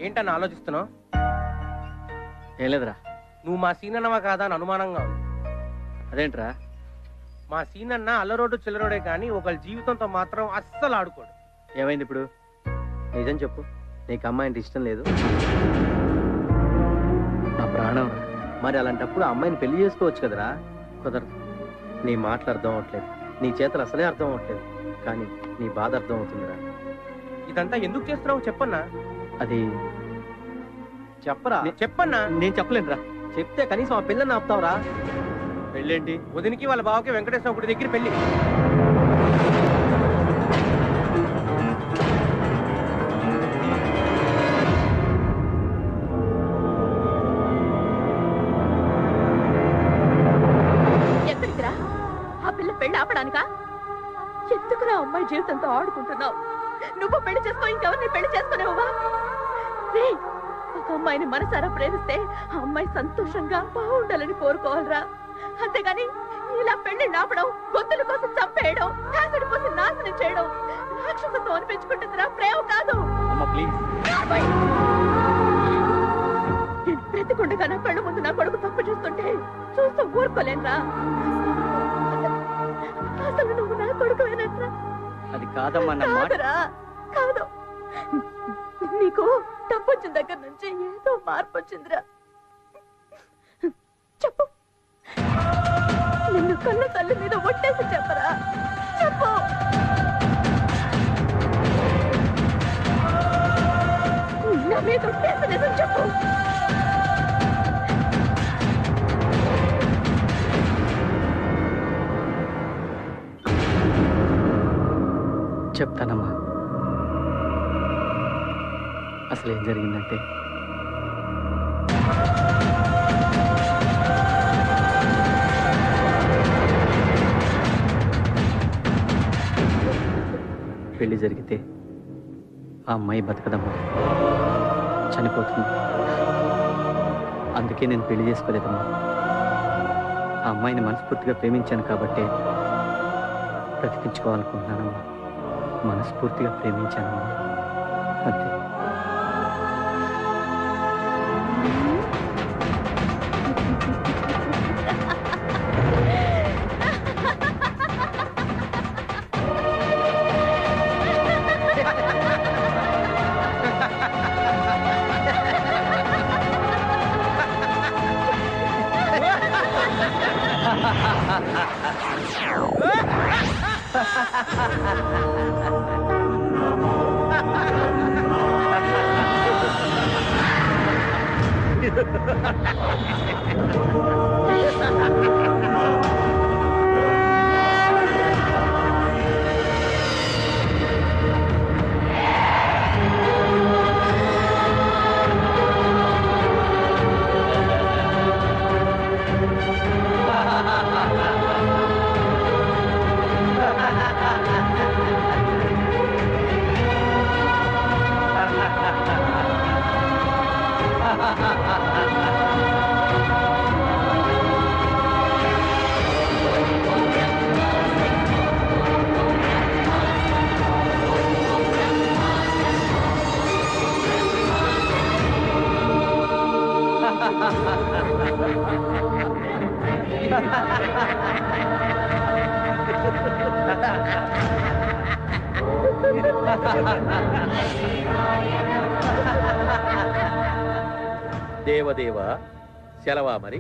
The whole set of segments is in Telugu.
ఏంటని ఆలోచిస్తున్నావు? ఏం లేదురా. నువ్వు మా సీనన్నవా కాదా అని అనుమానంగా ఉంది. అదేంట్రా? మా సీనన్న అల్లరోడు చిల్లరోడే కానీ ఒకళ్ళ జీవితంతో మాత్రం అస్సలు ఆడుకోడు. ఏమైంది ఇప్పుడు? నిజం చెప్పు. నీకు అమ్మాయి అంటే ఇష్టం లేదు? నా ప్రాణం. మరి అలాంటప్పుడు అమ్మాయిని పెళ్లి చేసుకోవచ్చు కదరా. కుదరదు. నీ మాటలు అర్థం అవట్లేదు, నీ చేతలు అసలే అర్థం అవట్లేదు, కానీ నీ బాధ అర్థం అవుతుందిరా. ఇదంతా ఎందుకు చేస్తున్నావు చెప్పన్నా. అది చెప్పరా. చెప్పన్నా. నేను చెప్పలేనురా. చెప్తే కనీసం ఆ పిల్లని ఆపుతావురా. పెళ్ళేంటి? వదినికి వాళ్ళ బావకి వెంకటేశ్వర గుడి దగ్గర పెళ్లి. ఎక్కడికిరా? ఆ పిల్ల పెళ్లి ఆపడానికా? ఎందుకురా అమ్మాయి జీవితంతో ఆడుకుంటున్నావు? నువ్వు పెళ్లి చేసుకో, ఇంకెవరిని పెళ్లి చేసుకునేవా? ఒక అమ్మాయిని మనసారా ప్రేమిస్తే ఆ అమ్మాయి సంతోషంగా బాగుండాలని కోరుకోవాలరా. అంతేగాని ఇలా పెళ్లి నాపడం, గొంతుల కోసం చంపేయడం, కాసుడి కోసం నాశనం చేయడం రాక్షసత్వం అనిపించుకుంటుందిరా, ప్రేమ కాదు. నేను బ్రతికుండగా నా కళ్ళ ముందు నా కొడుకు తప్పు చేస్తుంటే చూస్తూ ఊరుకోలేనురా. అసలు నువ్వు నా కొడుకువేనట్రా? అది కాదమ్మా. కాదు, నీకు డబ్బు వచ్చిన దగ్గర నుంచి ఏదో మార్పు వచ్చిందిరా. చెప్పు, నిన్ను కళ్ళ తల్లి మీద ఒట్టేసి చెప్పరా. చెప్పు. నా మీద ఒట్టేసి నిజం చెప్పు. చెప్తానమ్మా. అసలు ఏం జరిగిందంటే, పెళ్లి జరిగితే ఆ అమ్మాయి బతకదమ్మా, చనిపోతుంది. అందుకే నేను పెళ్లి చేసుకోలేదమ్మా. ఆ అమ్మాయిని మనస్ఫూర్తిగా ప్రేమించాను కాబట్టే బ్రతికించుకోవాలనుకుంటున్నానమ్మా. మనస్ఫూర్తిగా ప్రేమించానమ్మా, అంతే. దేవదేవ సెలవా మరి?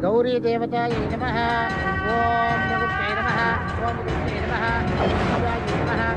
गौरी देवताय नमः। ओम नमः नमः। ओम नमः नमः। ओम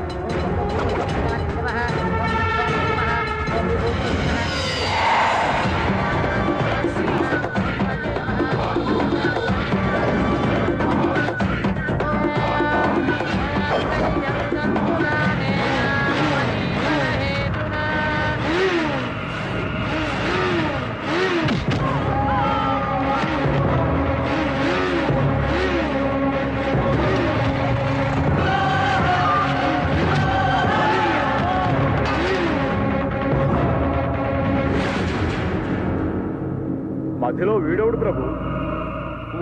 మధ్యలో వీడవుడు ప్రభు.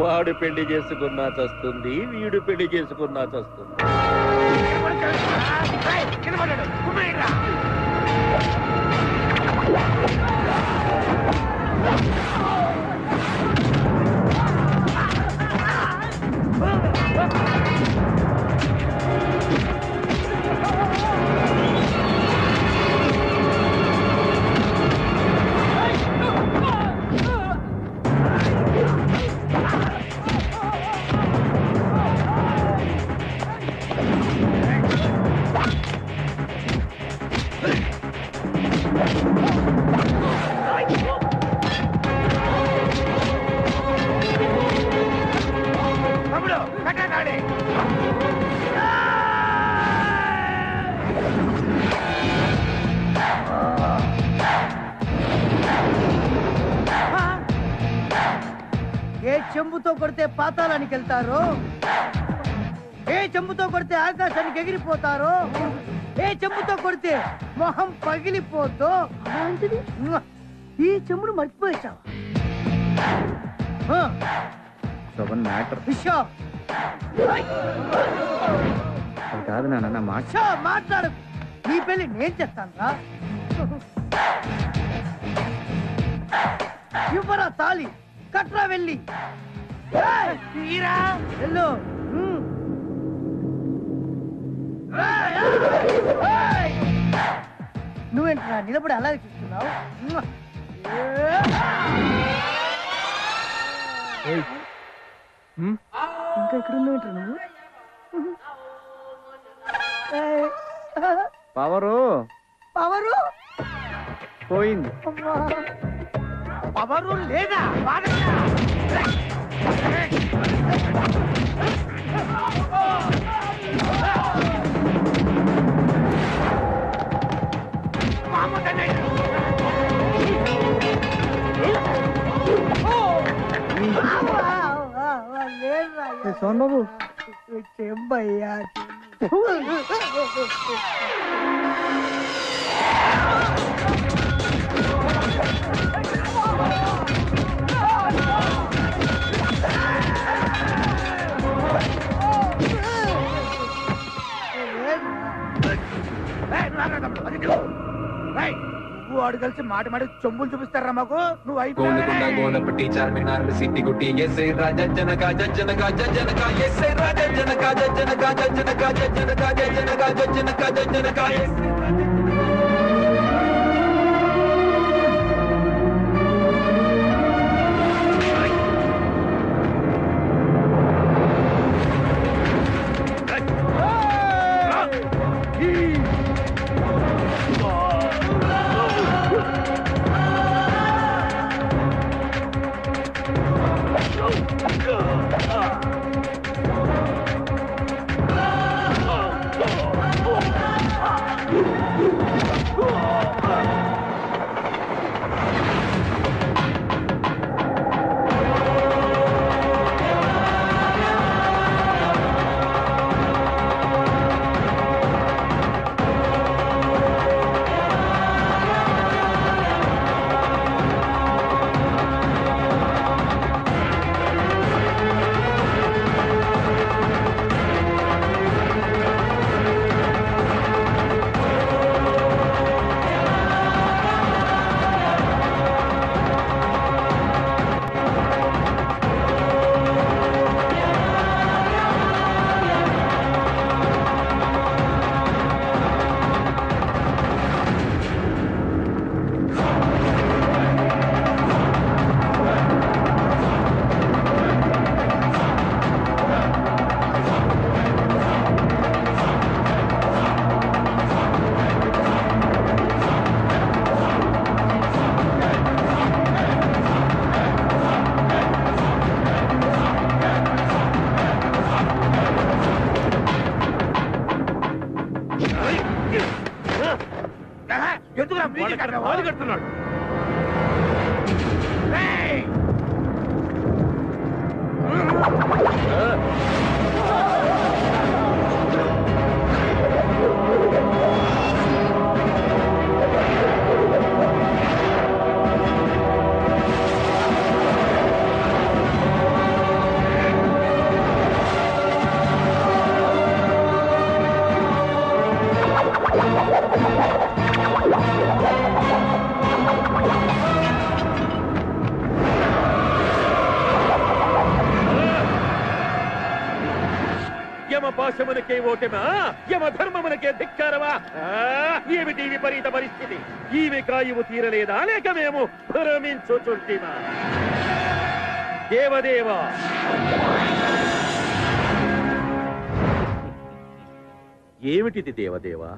వాడు పెళ్లి చేసుకున్నా చస్తుంది, వీడు పెళ్లి చేసుకున్నా చస్తుంది. ఏ చెంబుతో కొడితే పాతాళానికి వెళ్తారో, ఏ చెంబుతో కొడితే ఆకాశానికి ఎగిరిపోతారో, ఏ చెంబుతో కొడితే మొహం పగిలిపోతో ఈ చెంబును మర్చిపోయావా? కాదు నాన్న మాట మాట్లాడు. నీ పెళ్లి నేను చేస్తాను రా. ఇవ్వరా తాళి, కట్రా వెళ్ళి వెళ్ళు. నువ్వేంట్రా నిలబడి అలాగే చూస్తున్నావు? ఇంకా ఇక్కడ ఉన్నావేంట్రా నువ్వు? పవరు పవరు పోయింది. పవరు లేదా? సోన్ బాబు చెంబయ్యా. వాడు కలిసి మాట మాట చెంబులు చూపిస్తారా మాకు? నువ్వు గోల్కొండ గోనపట్టి చార్మినార్ సిట్టి గుట్టి ఎస్ఐ రాజా జనక జనక జనక ఎస్ఐ రాజా జనక జనక జనక జనక జనక జనక జనక కడుతున్నాడు. పాశమునకే ఓటమా, యమధర్మమునకే ధిక్కారమా? ఏమిటి విపరీత పరిస్థితి? ఈమె కాయువు తీరలేదా, లేక మేము భ్రమించుచుంటిమా? దేవదేవా, ఏమిటిది దేవదేవా?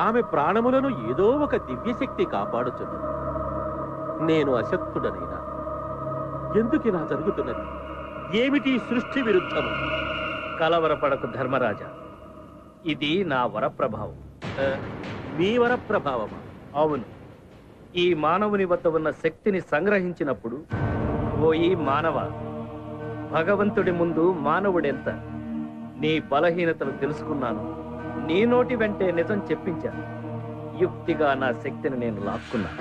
ఆమె ప్రాణములను ఏదో ఒక దివ్యశక్తి కాపాడుచున్నది. నేను అశక్తుడనైనా ఎందుకిలా జరుగుతున్నది? ఏమిటి సృష్టి విరుద్ధము? కలవరపడకు ధర్మరాజా, ఇది నా వరప్రభావం. మీ వర ప్రభావమా? అవును, ఈ మానవుని వద్ద ఉన్న శక్తిని సంగ్రహించినప్పుడు, ఓ ఈ మానవ, భగవంతుడి ముందు మానవుడెంత? నీ బలహీనతలు తెలుసుకున్నాను. నీ నోటి వెంటే నిజం చెప్పించాను. యుక్తిగా నా శక్తిని నేను లాక్కున్నాను.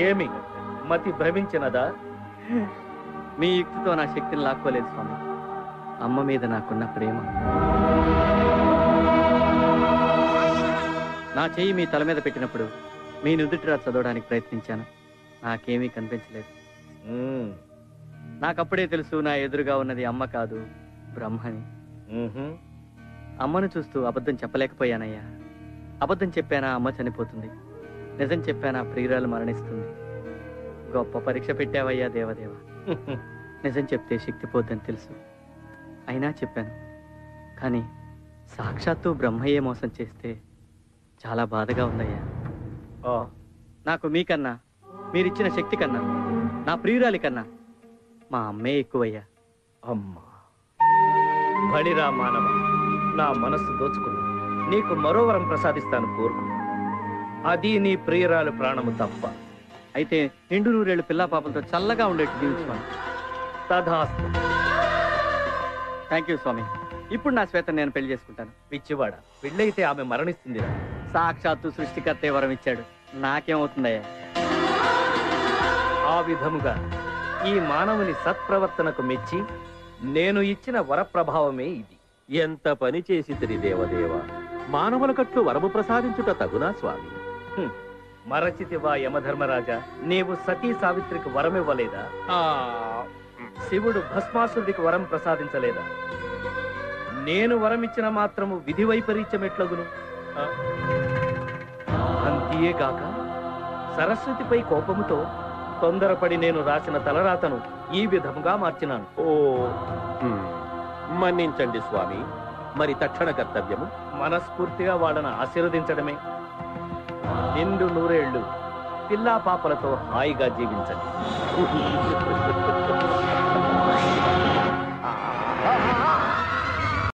ఏమి మతి భ్రమించినదా? మీ యుక్తితో నా శక్తిని లాక్కోలేదు స్వామి. అమ్మ మీద నాకున్న ప్రేమ. నా చెయ్యి మీ తల మీద పెట్టినప్పుడు మీ నుదుటిరా చదవడానికి ప్రయత్నించాను. నాకేమీ కనిపించలేదు. నాకప్పుడే తెలుసు, నా ఎదురుగా ఉన్నది అమ్మ కాదు, బ్రహ్మని. అమ్మను చూస్తూ అబద్ధం చెప్పలేకపోయానయ్యా. అబద్ధం చెప్పానా అమ్మ చనిపోతుంది, నిజం చెప్పానా ప్రియురాలు మరణిస్తుంది. గొప్ప పరీక్ష పెట్టావయ్యా దేవదేవ. నిజం చెప్తే శక్తి పోద్దని తెలుసు, అయినా చెప్పాను. కానీ సాక్షాత్తు బ్రహ్మయ్యే మోసం చేస్తే చాలా బాధగా ఉందయ్యా. నాకు మీకన్నా, మీరిచ్చిన శక్తి కన్నా, నా ప్రియురాలి కన్నా మా అమ్మే ఎక్కువయ్యా. అమ్మా, బడిరా మానవ, నా మనస్సు దోచుకున్నా. నీకు మరో వరం ప్రసాదిస్తాను, కోరుకు. అది నీ ప్రియురాలు ప్రాణము తప్ప. అయితే నిండు నూరేళ్లు పిల్లా పాపలతో చల్లగా ఉండేట్టు దీవించుకోండి. తథాస్తు. థ్యాంక్ యూ స్వామి. ఇప్పుడు నా శ్వేత నేను పెళ్లి చేసుకుంటాను. పిచ్చివాడ, పెళ్ళైతే ఆమె మరణిస్తుందిరా. సాక్షాత్తు సృష్టికర్తే వరం ఇచ్చాడు, నాకేమవుతుందయ్యా? ఆ విధముగా ఈ మానవుని సత్ప్రవర్తనకు మెచ్చి నేను ఇచ్చిన వరప్రభావమే ఇది. ఎంత పని చేసితిరి దేవదేవ! మానవుల కట్లు వరము ప్రసాదించుట తగునా స్వామి? మరచితివా యమధర్మరాజా, నీవు సతీ సావిత్రికి వరమివ్వలేదా? శివుడు భస్మాసురుడికి వరం ప్రసాదించలేదా? నేను వరమిచ్చిన మాత్రము విధి వైపరీత్యం ఎట్లగును? అంతేగాక సరస్వతిపై కోపముతో తొందరపడి నేను రాసిన తలరాతను ఈ విధముగా మార్చినాను. మన్నించండి స్వామి. మరి తక్షణ కర్తవ్యము? మనస్ఫూర్తిగా వాళ్ళను ఆశీర్వదించడమే. నిండు నూరేళ్లు పిల్లా పాపలతో హాయిగా జీవించండి.